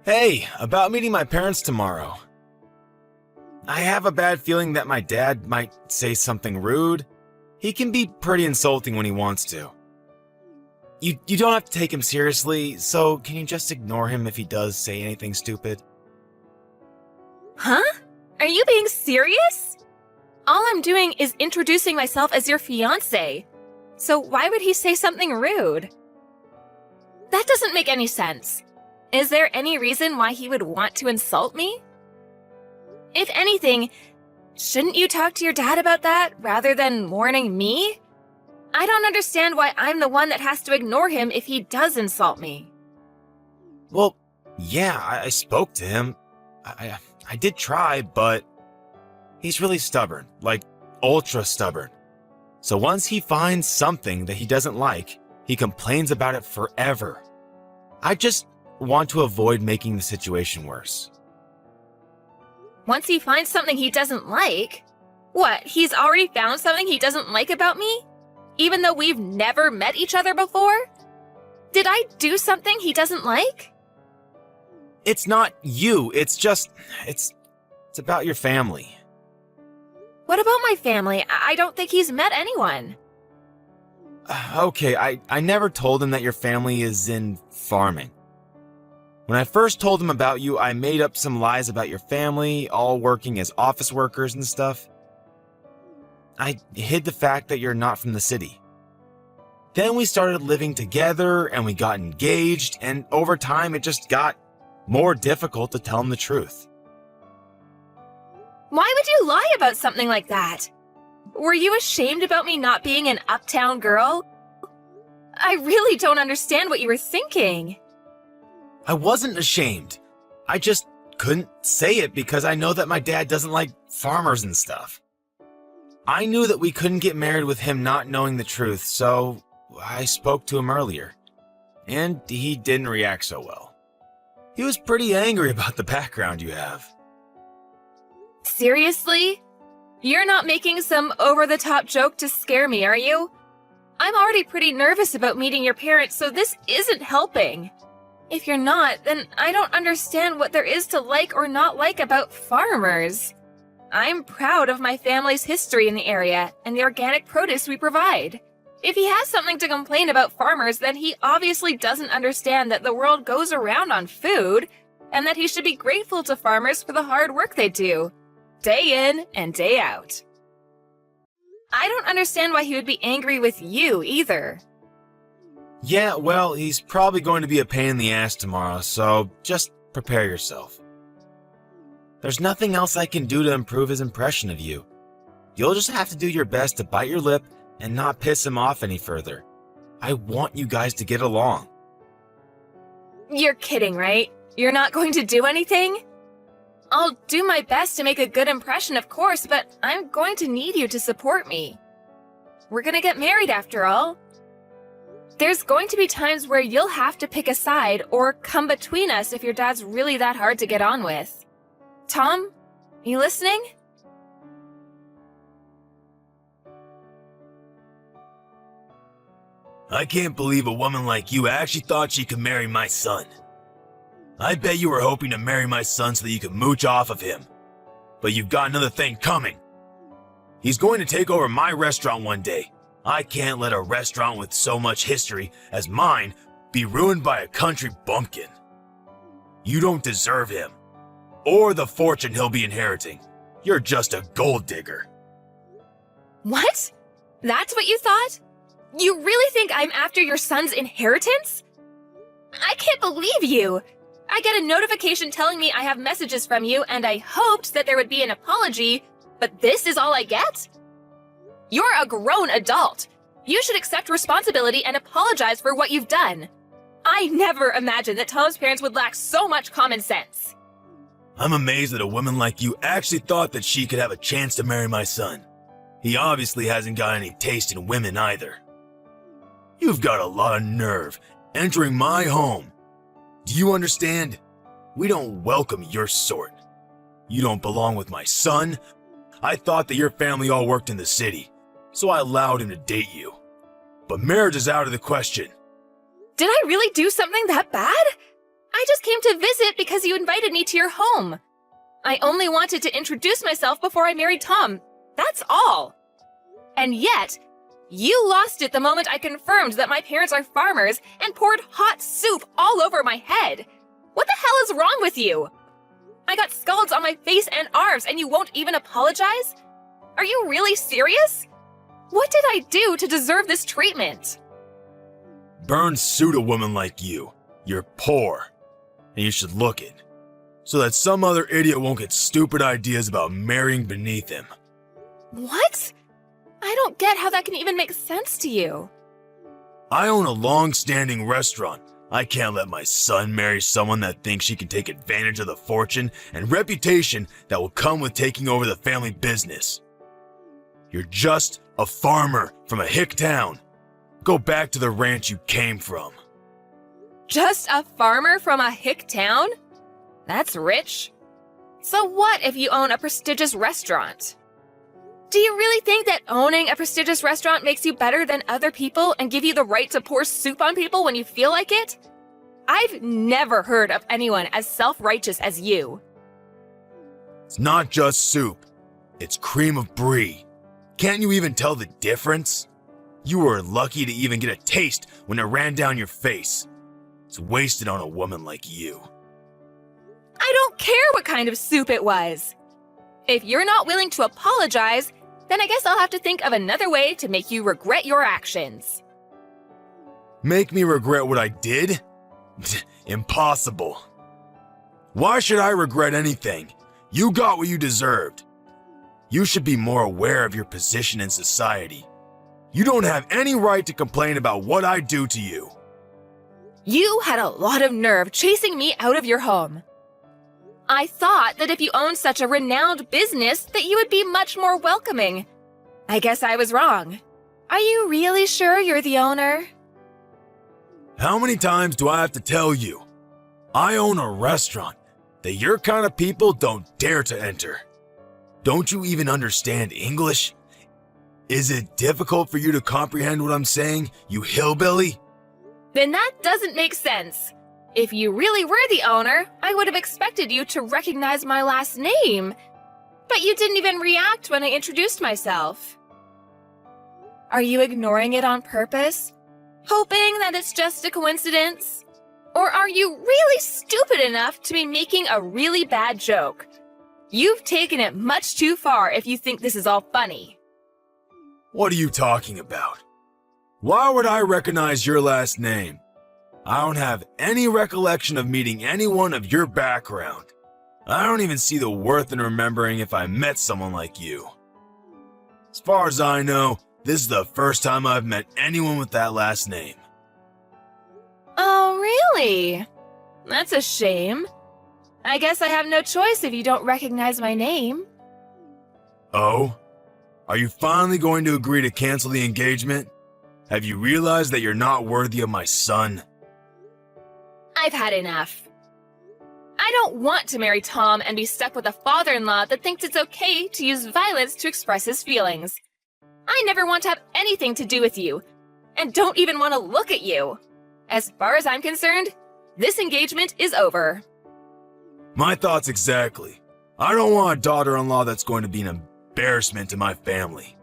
Hey, about meeting my parents tomorrow. I have a bad feeling that my dad might say something rude. He can be pretty insulting when he wants to. You don't have to take him seriously, so can you just ignore him if he does say anything stupid? Huh? Are you being serious? All I'm doing is introducing myself as your fiancé. So why would he say something rude? That doesn't make any sense. Is there any reason why he would want to insult me? If anything, shouldn't you talk to your dad about that rather than warning me? I don't understand why I'm the one that has to ignore him if he does insult me. Well, yeah, I spoke to him. I did try, but he's really stubborn, like ultra stubborn. So once he finds something that he doesn't like, he complains about it forever. I just want to avoid making the situation worse. Once he finds something he doesn't like? What, he's already found something he doesn't like about me? Even though we've never met each other before? Did I do something he doesn't like? It's not you, it's about your family. What about my family? I don't think he's met anyone. Okay, I never told him that your family is in farming. When I first told him about you, I made up some lies about your family, all working as office workers and stuff. I hid the fact that you're not from the city. Then we started living together and we got engaged, and over time it just got more difficult to tell him the truth. Why would you lie about something like that? Were you ashamed about me not being an uptown girl? I really don't understand what you were thinking. I wasn't ashamed. I just couldn't say it because I know that my dad doesn't like farmers and stuff. I knew that we couldn't get married with him not knowing the truth, so I spoke to him earlier. And he didn't react so well. He was pretty angry about the background you have. Seriously? You're not making some over-the-top joke to scare me, are you? I'm already pretty nervous about meeting your parents, so this isn't helping. If you're not, then I don't understand what there is to like or not like about farmers. I'm proud of my family's history in the area and the organic produce we provide. If he has something to complain about farmers, then he obviously doesn't understand that the world goes around on food and that he should be grateful to farmers for the hard work they do, day in and day out. I don't understand why he would be angry with you either. Yeah, well, he's probably going to be a pain in the ass tomorrow, so just prepare yourself. There's nothing else I can do to improve his impression of you. You'll just have to do your best to bite your lip and not piss him off any further. I want you guys to get along. You're kidding, right? You're not going to do anything? I'll do my best to make a good impression, of course, but I'm going to need you to support me. We're gonna get married after all. There's going to be times where you'll have to pick a side or come between us if your dad's really that hard to get on with. Tom, you listening? I can't believe a woman like you actually thought she could marry my son. I bet you were hoping to marry my son so that you could mooch off of him. But you've got another thing coming. He's going to take over my restaurant one day. I can't let a restaurant with so much history as mine be ruined by a country bumpkin. You don't deserve him, or the fortune he'll be inheriting. You're just a gold digger. What? That's what you thought? You really think I'm after your son's inheritance? I can't believe you! I get a notification telling me I have messages from you, and I hoped that there would be an apology, but this is all I get? You're a grown adult. You should accept responsibility and apologize for what you've done. I never imagined that Tom's parents would lack so much common sense. I'm amazed that a woman like you actually thought that she could have a chance to marry my son. He obviously hasn't got any taste in women either. You've got a lot of nerve entering my home. Do you understand? We don't welcome your sort. You don't belong with my son. I thought that your family all worked in the city, so I allowed him to date you. But marriage is out of the question. Did I really do something that bad? I just came came to visit because you invited me to your home. I only wanted to introduce myself before I married Tom. That's all. And yet, you lost it the moment I confirmed that my parents are farmers and poured hot soup all over my head. What the hell is wrong with you? I got scalds on my face and arms and you won't even apologize? Are you really serious? What did I do to deserve this treatment? Burns suit a woman like you. You're poor, and you should look it, so that some other idiot won't get stupid ideas about marrying beneath him. What? I don't get how that can even make sense to you. I own a long-standing restaurant. I can't let my son marry someone that thinks she can take advantage of the fortune and reputation that will come with taking over the family business. You're just a farmer from a hick town. Go back to the ranch you came from. Just a farmer from a hick town? That's rich. So what if you own a prestigious restaurant? Do you really think that owning a prestigious restaurant makes you better than other people and give you the right to pour soup on people when you feel like it? I've never heard of anyone as self-righteous as you. It's not just soup. It's cream of brie. Can't you even tell the difference? You were lucky to even get a taste when it ran down your face. It's wasted on a woman like you. I don't care what kind of soup it was. If you're not willing to apologize, then I guess I'll have to think of another way to make you regret your actions. Make me regret what I did? Impossible. Why should I regret anything? You got what you deserved. You should be more aware of your position in society. You don't have any right to complain about what I do to you. You had a lot of nerve chasing me out of your home. I thought that if you owned such a renowned business that you would be much more welcoming. I guess I was wrong. Are you really sure you're the owner? How many times do I have to tell you? I own a restaurant that your kind of people don't dare to enter. Don't you even understand English? Is it difficult for you to comprehend what I'm saying, you hillbilly? Then that doesn't make sense. If you really were the owner, I would have expected you to recognize my last name. But you didn't even react when I introduced myself. Are you ignoring it on purpose? Hoping that it's just a coincidence? Or are you really stupid enough to be making a really bad joke? You've taken it much too far if you think this is all funny. What are you talking about? Why would I recognize your last name? I don't have any recollection of meeting anyone of your background. I don't even see the worth in remembering if I met someone like you. As far as I know, this is the first time I've met anyone with that last name. Oh, really? That's a shame. I guess I have no choice if you don't recognize my name. Oh? Are you finally going to agree to cancel the engagement? Have you realized that you're not worthy of my son? I've had enough. I don't want to marry Tom and be stuck with a father-in-law that thinks it's okay to use violence to express his feelings. I never want to have anything to do with you, and don't even want to look at you. As far as I'm concerned, this engagement is over. My thoughts exactly. I don't want a daughter-in-law that's going to be an embarrassment to my family.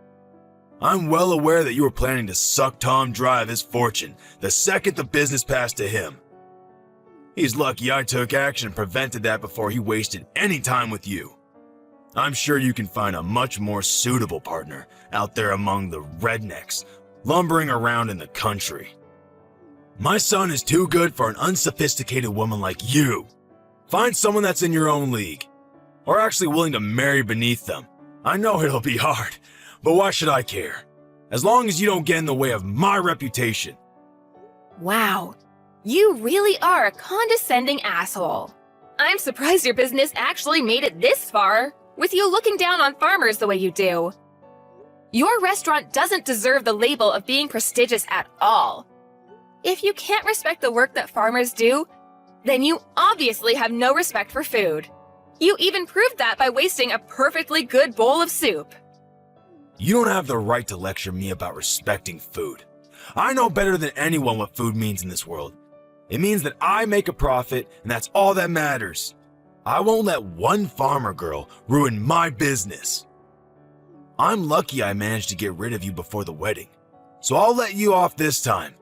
I'm well aware that you were planning to suck Tom dry of his fortune the second the business passed to him. He's lucky I took action and prevented that before he wasted any time with you. I'm sure you can find a much more suitable partner out there among the rednecks lumbering around in the country. My son is too good for an unsophisticated woman like you. Find someone that's in your own league, or actually willing to marry beneath them. I know it'll be hard, but why should I care? As long as you don't get in the way of my reputation. Wow, you really are a condescending asshole. I'm surprised your business actually made it this far, with you looking down on farmers the way you do. Your restaurant doesn't deserve the label of being prestigious at all. If you can't respect the work that farmers do, then you obviously have no respect for food. You even proved that by wasting a perfectly good bowl of soup. You don't have the right to lecture me about respecting food. I know better than anyone what food means in this world. It means that I make a profit, and that's all that matters. I won't let one farmer girl ruin my business. I'm lucky I managed to get rid of you before the wedding, so I'll let you off this time.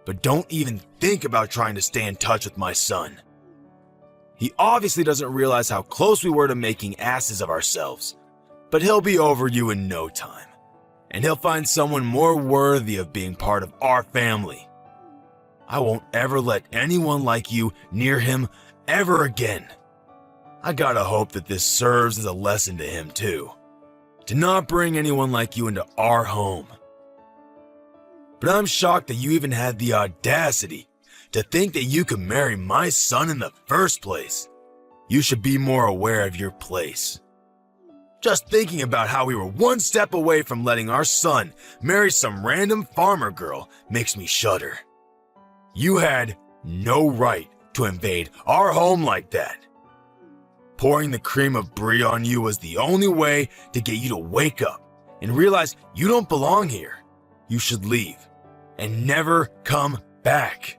But don't even think about trying to stay in touch with my son. He obviously doesn't realize how close we were to making asses of ourselves, but he'll be over you in no time, and he'll find someone more worthy of being part of our family. I won't ever let anyone like you near him ever again. I gotta hope that this serves as a lesson to him too, to not bring anyone like you into our home. But I'm shocked that you even had the audacity to think that you could marry my son in the first place. You should be more aware of your place. Just thinking about how we were one step away from letting our son marry some random farmer girl makes me shudder. You had no right to invade our home like that. Pouring the cream of brie on you was the only way to get you to wake up and realize you don't belong here. You should leave and never come back.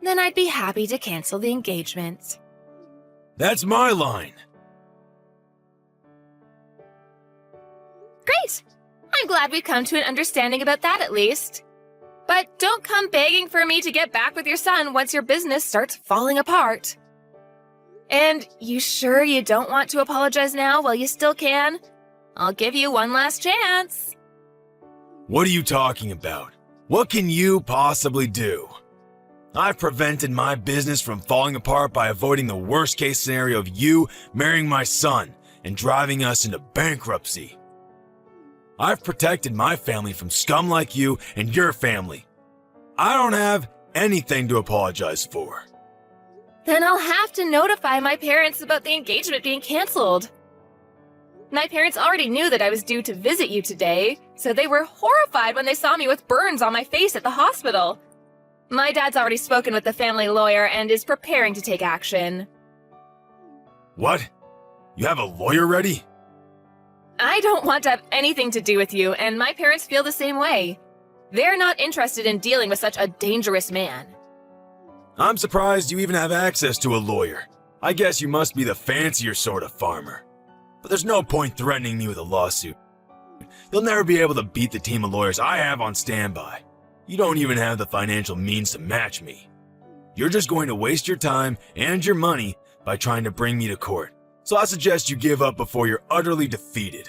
Then I'd be happy to cancel the engagement. That's my line. Great! I'm glad we've come to an understanding about that at least. But don't come begging for me to get back with your son once your business starts falling apart. And you sure you don't want to apologize now while you still can? I'll give you one last chance. What are you talking about? What can you possibly do? I've prevented my business from falling apart by avoiding the worst case scenario of you marrying my son and driving us into bankruptcy. I've protected my family from scum like you and your family. I don't have anything to apologize for. Then I'll have to notify my parents about the engagement being canceled. My parents already knew that I was due to visit you today, so they were horrified when they saw me with burns on my face at the hospital. My dad's already spoken with the family lawyer and is preparing to take action. What? You have a lawyer ready? I don't want to have anything to do with you, and my parents feel the same way. They're not interested in dealing with such a dangerous man. I'm surprised you even have access to a lawyer. I guess you must be the fancier sort of farmer. But there's no point threatening me with a lawsuit. You'll never be able to beat the team of lawyers I have on standby. You don't even have the financial means to match me. You're just going to waste your time and your money by trying to bring me to court. So I suggest you give up before you're utterly defeated.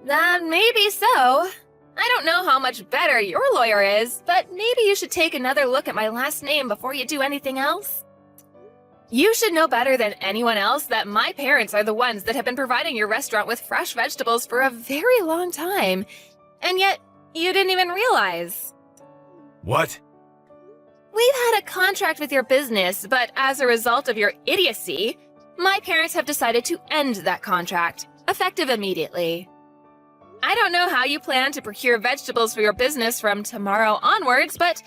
Maybe so. I don't know how much better your lawyer is, but maybe you should take another look at my last name before you do anything else. You should know better than anyone else that my parents are the ones that have been providing your restaurant with fresh vegetables for a very long time, and yet you didn't even realize. What? We've had a contract with your business, but as a result of your idiocy, my parents have decided to end that contract, effective immediately. I don't know how you plan to procure vegetables for your business from tomorrow onwards, but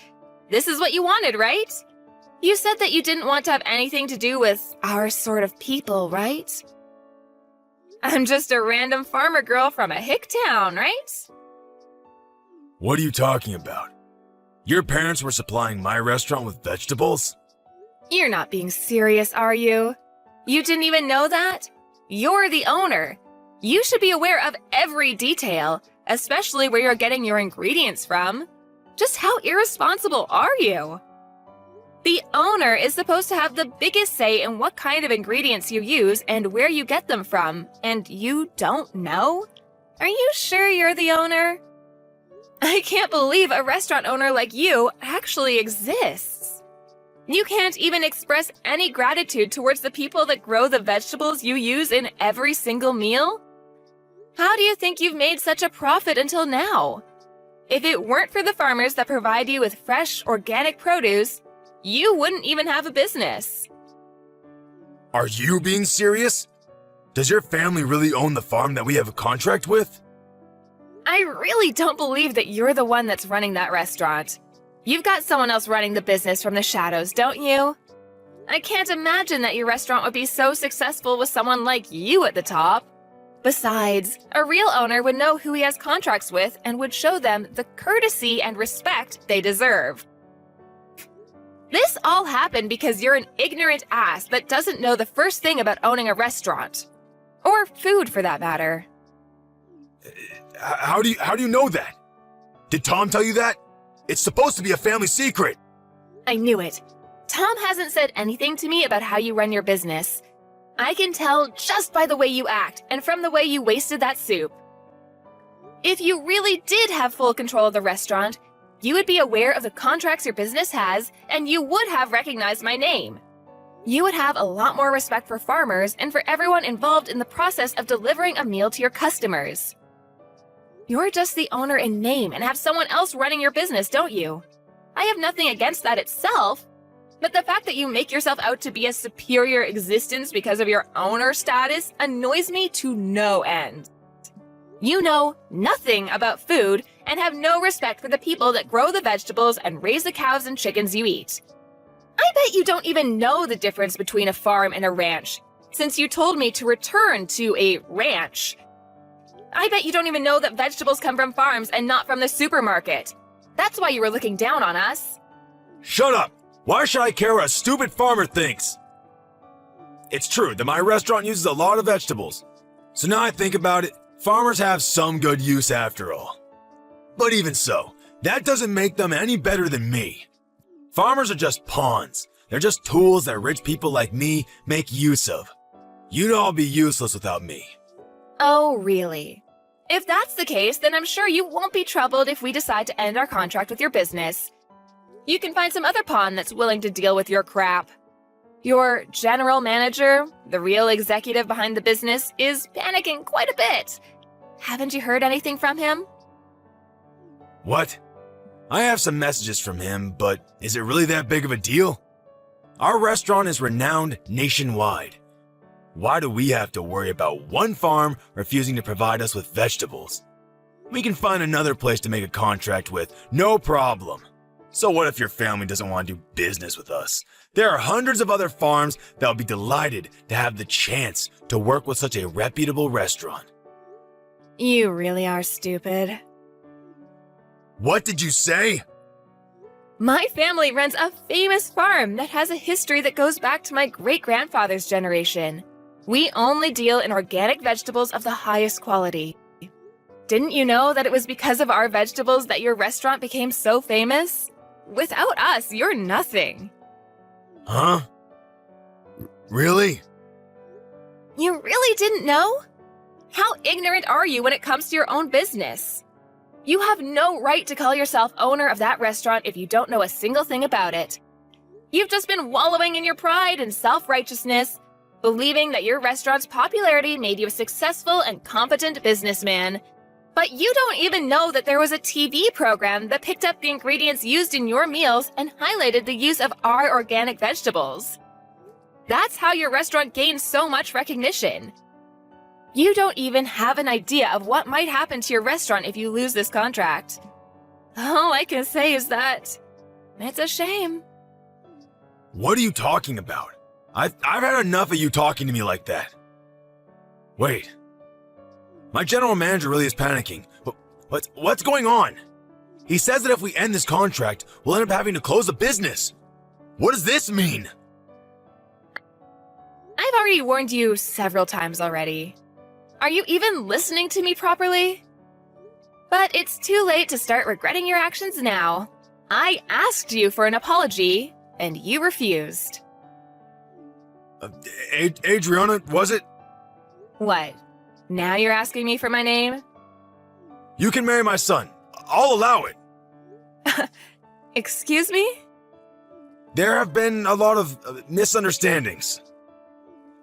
this is what you wanted, right? You said that you didn't want to have anything to do with our sort of people, right? I'm just a random farmer girl from a hick town, right? What are you talking about? Your parents were supplying my restaurant with vegetables? You're not being serious, are you? You didn't even know that? You're the owner. You should be aware of every detail, especially where you're getting your ingredients from. Just how irresponsible are you? The owner is supposed to have the biggest say in what kind of ingredients you use and where you get them from, and you don't know? Are you sure you're the owner? I can't believe a restaurant owner like you actually exists. You can't even express any gratitude towards the people that grow the vegetables you use in every single meal? How do you think you've made such a profit until now? If it weren't for the farmers that provide you with fresh, organic produce, you wouldn't even have a business. Are you being serious? Does your family really own the farm that we have a contract with? I really don't believe that you're the one that's running that restaurant. You've got someone else running the business from the shadows, don't you? I can't imagine that your restaurant would be so successful with someone like you at the top. Besides, a real owner would know who he has contracts with and would show them the courtesy and respect they deserve. This all happened because you're an ignorant ass that doesn't know the first thing about owning a restaurant. Or food, for that matter. How do you know that? Did Tom tell you that? It's supposed to be a family secret. I knew it. Tom hasn't said anything to me about how you run your business. I can tell just by the way you act and from the way you wasted that soup. If you really did have full control of the restaurant, you would be aware of the contracts your business has, and you would have recognized my name. You would have a lot more respect for farmers and for everyone involved in the process of delivering a meal to your customers. You're just the owner in name and have someone else running your business, don't you? I have nothing against that itself, but the fact that you make yourself out to be a superior existence because of your owner status annoys me to no end. You know nothing about food and have no respect for the people that grow the vegetables and raise the cows and chickens you eat. I bet you don't even know the difference between a farm and a ranch, since you told me to return to a ranch. I bet you don't even know that vegetables come from farms and not from the supermarket. That's why you were looking down on us. Shut up! Why should I care what a stupid farmer thinks? It's true that my restaurant uses a lot of vegetables. So now I think about it, farmers have some good use after all. But even so, that doesn't make them any better than me. Farmers are just pawns. They're just tools that rich people like me make use of. You'd all be useless without me. Oh, really? If that's the case, then I'm sure you won't be troubled if we decide to end our contract with your business. You can find some other pawn that's willing to deal with your crap. Your general manager, the real executive behind the business, is panicking quite a bit. Haven't you heard anything from him? What? I have some messages from him, but is it really that big of a deal? Our restaurant is renowned nationwide. Why do we have to worry about one farm refusing to provide us with vegetables? We can find another place to make a contract with, no problem. So what if your family doesn't want to do business with us? There are hundreds of other farms that will be delighted to have the chance to work with such a reputable restaurant. You really are stupid. What did you say? My family runs a famous farm that has a history that goes back to my great-grandfather's generation. We only deal in organic vegetables of the highest quality. Didn't you know that it was because of our vegetables that your restaurant became so famous? Without us, you're nothing. Huh? Really? You really didn't know? How ignorant are you when it comes to your own business? You have no right to call yourself owner of that restaurant if you don't know a single thing about it. You've just been wallowing in your pride and self-righteousness, believing that your restaurant's popularity made you a successful and competent businessman. But you don't even know that there was a TV program that picked up the ingredients used in your meals and highlighted the use of our organic vegetables. That's how your restaurant gained so much recognition. You don't even have an idea of what might happen to your restaurant if you lose this contract. All I can say is that it's a shame. What are you talking about? I've had enough of you talking to me like that. Wait. My general manager really is panicking. What's going on? He says that if we end this contract, we'll end up having to close the business. What does this mean? I've already warned you several times already. Are you even listening to me properly? But it's too late to start regretting your actions now. I asked you for an apology, and you refused. Adriana, was it? What? Now you're asking me for my name? You can marry my son. I'll allow it. Excuse me? There have been a lot of misunderstandings.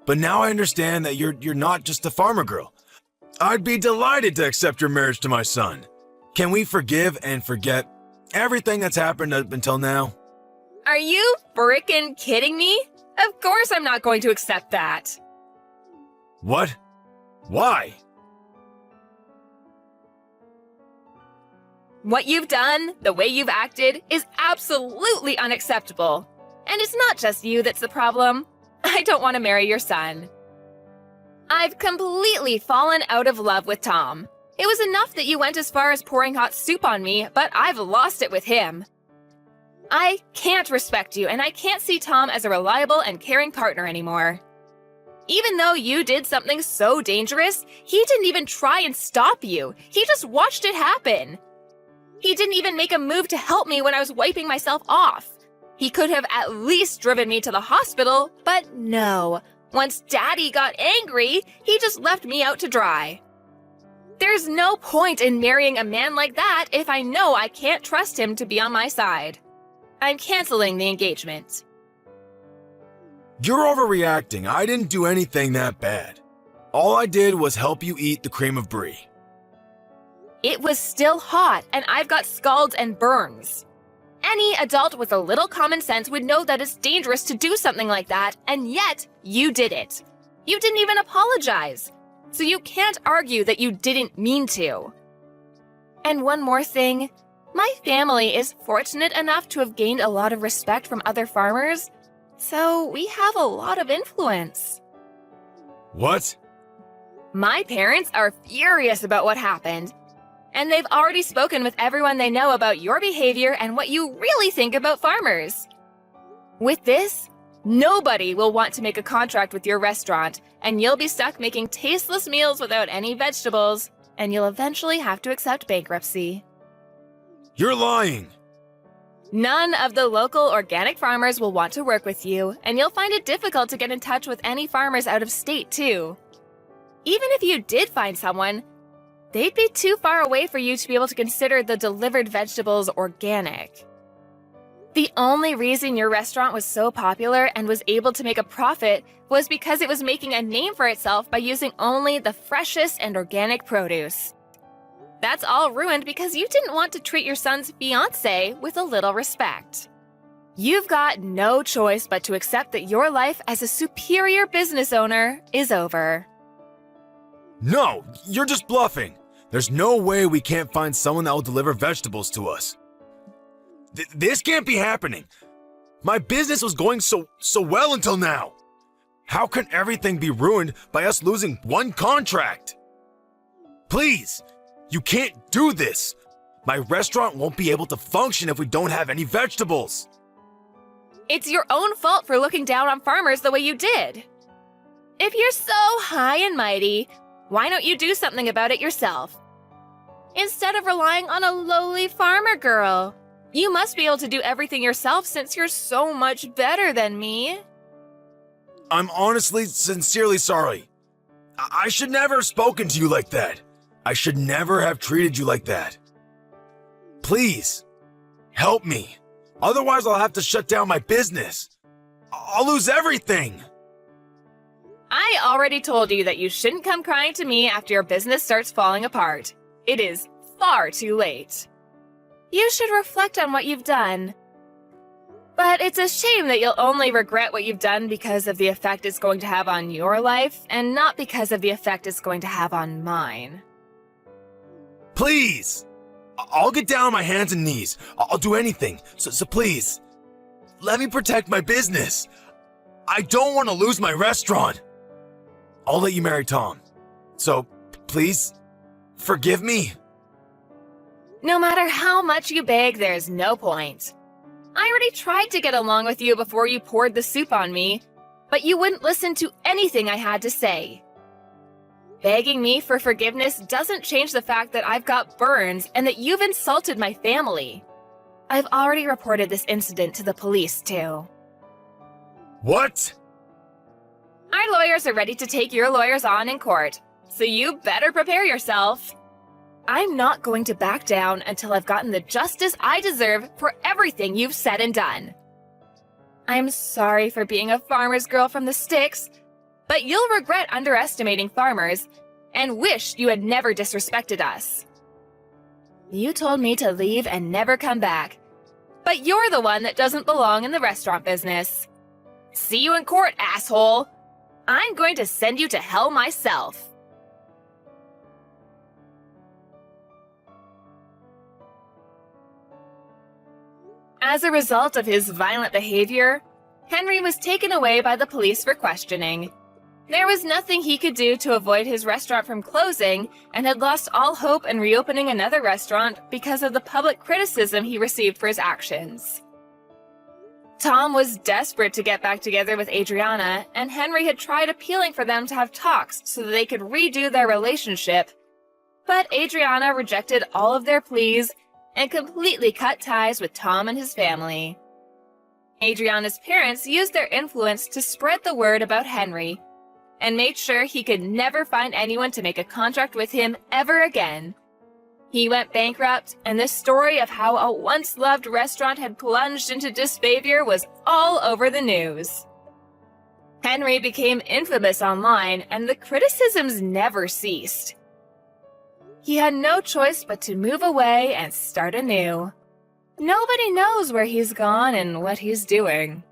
But now I understand that you're not just a farmer girl. I'd be delighted to accept your marriage to my son. Can we forgive and forget everything that's happened up until now? Are you frickin' kidding me? Of course I'm not going to accept that. What? Why? What you've done, the way you've acted, is absolutely unacceptable. And it's not just you that's the problem. I don't want to marry your son. I've completely fallen out of love with Tom. It was enough that you went as far as pouring hot soup on me, but I've lost it with him. I can't respect you, and I can't see Tom as a reliable and caring partner anymore. Even though you did something so dangerous, he didn't even try and stop you. He just watched it happen. He didn't even make a move to help me when I was wiping myself off. He could have at least driven me to the hospital, but no. Once Daddy got angry, he just left me out to dry. There's no point in marrying a man like that if I know I can't trust him to be on my side. I'm canceling the engagement. You're overreacting. I didn't do anything that bad. All I did was help you eat the cream of brie. It was still hot, and I've got scalds and burns. Any adult with a little common sense would know that it's dangerous to do something like that, and yet you did it. You didn't even apologize. So you can't argue that you didn't mean to. And one more thing. My family is fortunate enough to have gained a lot of respect from other farmers, so we have a lot of influence. What? My parents are furious about what happened, and they've already spoken with everyone they know about your behavior and what you really think about farmers. With this, nobody will want to make a contract with your restaurant, and you'll be stuck making tasteless meals without any vegetables, and you'll eventually have to accept bankruptcy. You're lying. None of the local organic farmers will want to work with you, and you'll find it difficult to get in touch with any farmers out of state, too. Even if you did find someone, they'd be too far away for you to be able to consider the delivered vegetables organic. The only reason your restaurant was so popular and was able to make a profit was because it was making a name for itself by using only the freshest and organic produce. That's all ruined because you didn't want to treat your son's fiancé with a little respect. You've got no choice but to accept that your life as a superior business owner is over. No, you're just bluffing. There's no way we can't find someone that will deliver vegetables to us. This can't be happening. My business was going so well until now. How can everything be ruined by us losing one contract? Please, you can't do this. My restaurant won't be able to function if we don't have any vegetables. It's your own fault for looking down on farmers the way you did. If you're so high and mighty, why don't you do something about it yourself? Instead of relying on a lowly farmer girl, you must be able to do everything yourself since you're so much better than me. I'm honestly, sincerely sorry. I should never have spoken to you like that. I should never have treated you like that. Please, help me. Otherwise, I'll have to shut down my business. I'll lose everything. I already told you that you shouldn't come crying to me after your business starts falling apart. It is far too late. You should reflect on what you've done. But it's a shame that you'll only regret what you've done because of the effect it's going to have on your life, and not because of the effect it's going to have on mine. Please! I'll get down on my hands and knees. I'll do anything. So please, let me protect my business. I don't want to lose my restaurant. I'll let you marry Tom. So, please, forgive me. No matter how much you beg, there's no point. I already tried to get along with you before you poured the soup on me, but you wouldn't listen to anything I had to say. Begging me for forgiveness doesn't change the fact that I've got burns and that you've insulted my family. I've already reported this incident to the police, too. What? Our lawyers are ready to take your lawyers on in court, so you better prepare yourself. I'm not going to back down until I've gotten the justice I deserve for everything you've said and done. I'm sorry for being a farmer's girl from the sticks, but you'll regret underestimating farmers and wish you had never disrespected us. You told me to leave and never come back, but you're the one that doesn't belong in the restaurant business. See you in court, asshole! I'm going to send you to hell myself. As a result of his violent behavior, Henry was taken away by the police for questioning. There was nothing he could do to avoid his restaurant from closing and had lost all hope in reopening another restaurant because of the public criticism he received for his actions. Tom was desperate to get back together with Adriana, and Henry had tried appealing for them to have talks so that they could redo their relationship. But Adriana rejected all of their pleas and completely cut ties with Tom and his family. Adriana's parents used their influence to spread the word about Henry and made sure he could never find anyone to make a contract with him ever again. He went bankrupt, and the story of how a once-loved restaurant had plunged into disfavor was all over the news. Henry became infamous online, and the criticisms never ceased. He had no choice but to move away and start anew. Nobody knows where he's gone and what he's doing.